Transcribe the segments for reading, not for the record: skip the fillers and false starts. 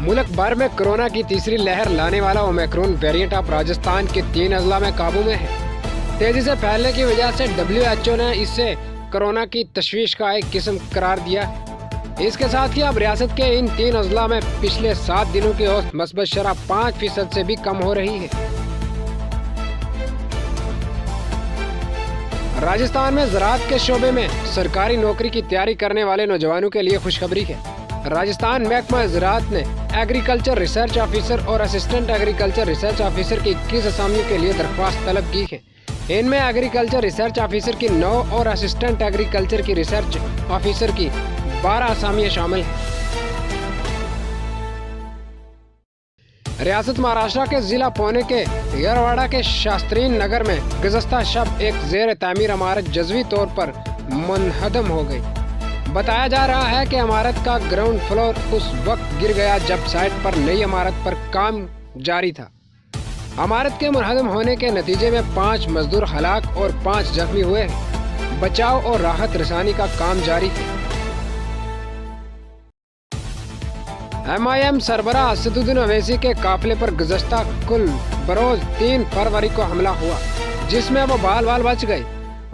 मुल्क भर में कोरोना की तीसरी लहर लाने वाला ओमिक्रॉन वेरिएंट अब राजस्थान के 3 अजला में काबू में है। तेजी से फैलने की वजह से WHO ने इसे कोरोना की तशवीश का एक किस्म करार दिया है। इसके साथ ही अब रियासत के इन 3 अजला में पिछले 7 दिनों की औसत मस्बत शरह 5% से भी कम हो रही है। राजस्थान में ज़राअत के शोबे में सरकारी नौकरी की तैयारी करने वाले नौजवानों के लिए खुशखबरी है। राजस्थान महकमा ज़राअत ने एग्रीकल्चर रिसर्च ऑफिसर और असिस्टेंट एग्रीकल्चर रिसर्च ऑफिसर की 21 असामियों के लिए दरख्वास्त तलब की है। इनमें एग्रीकल्चर रिसर्च ऑफिसर की 9 और असिस्टेंट एग्रीकल्चर की रिसर्च ऑफिसर की 12 असामियाँ शामिल हैं। रियासत महाराष्ट्र के जिला पुणे के येरवाड़ा के शास्त्री नगर में गुज़श्ता शब एक ज़ेर तामीर इमारत जज़वी तौर पर मुनहदम हो गई। बताया जा रहा है कि इमारत का ग्राउंड फ्लोर उस वक्त गिर गया जब साइट पर नई इमारत पर काम जारी था। इमारत के मुनहदम होने के नतीजे में 5 मजदूर हलाक और 5 जख्मी हुए हैं। बचाव और राहत रसानी का काम जारी है। MIM सरबराह असदुद्दीन ओवैसी के काफिले पर गुज़श्ता कुल बरोज 3 फरवरी को हमला हुआ, जिसमें वो बाल बच गए।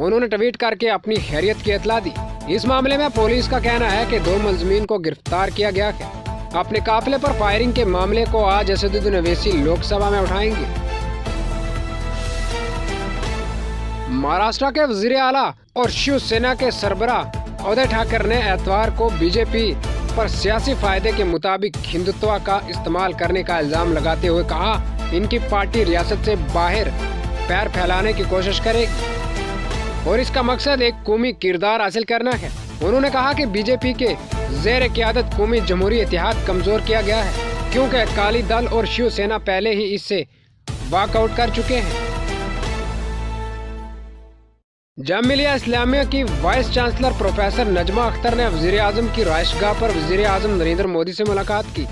उन्होंने ट्वीट करके अपनी खैरियत की इतला दी। इस मामले में पुलिस का कहना है कि 2 मुलज़मीन को गिरफ्तार किया गया है। अपने काफिले पर फायरिंग के मामले को आज असदुद्दीन ओवैसी लोकसभा में उठाएंगे। महाराष्ट्र के वज़ीर आला और शिवसेना के सरबराह उद्धव ठाकरे ने एतवार को बीजेपी पर सियासी फायदे के मुताबिक हिंदुत्व का इस्तेमाल करने का इल्जाम लगाते हुए कहा, इनकी पार्टी रियासत से बाहर पैर फैलाने की कोशिश करेगी और इसका मकसद एक कौमी किरदार हासिल करना है। उन्होंने कहा कि बीजेपी के ज़ेर क़यादत कौमी जमहूरी इत्तेहाद कमजोर किया गया है, क्योंकि अकाली दल और शिवसेना पहले ही इससे वॉकआउट कर चुके हैं। जामिया इस्लामिया की vice chancellor professor Najma Akhtar ने वज़ीर आज़म की राइशगाह पर वज़ीर आज़म नरेंद्र मोदी से मुलाकात की।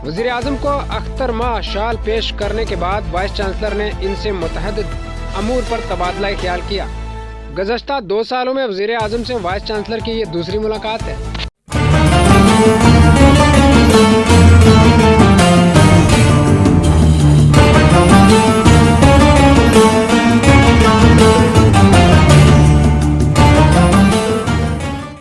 वज़ीर आज़म को अख्तर माह शाल पेश करने के बाद वाइस चांसलर ने इनसे मुतअद्दिद अमूर पर तबादला ख्याल किया। गुज़श्ता 2 सालों में वज़ीर आज़म से वाइस चांसलर की ये दूसरी मुलाकात है।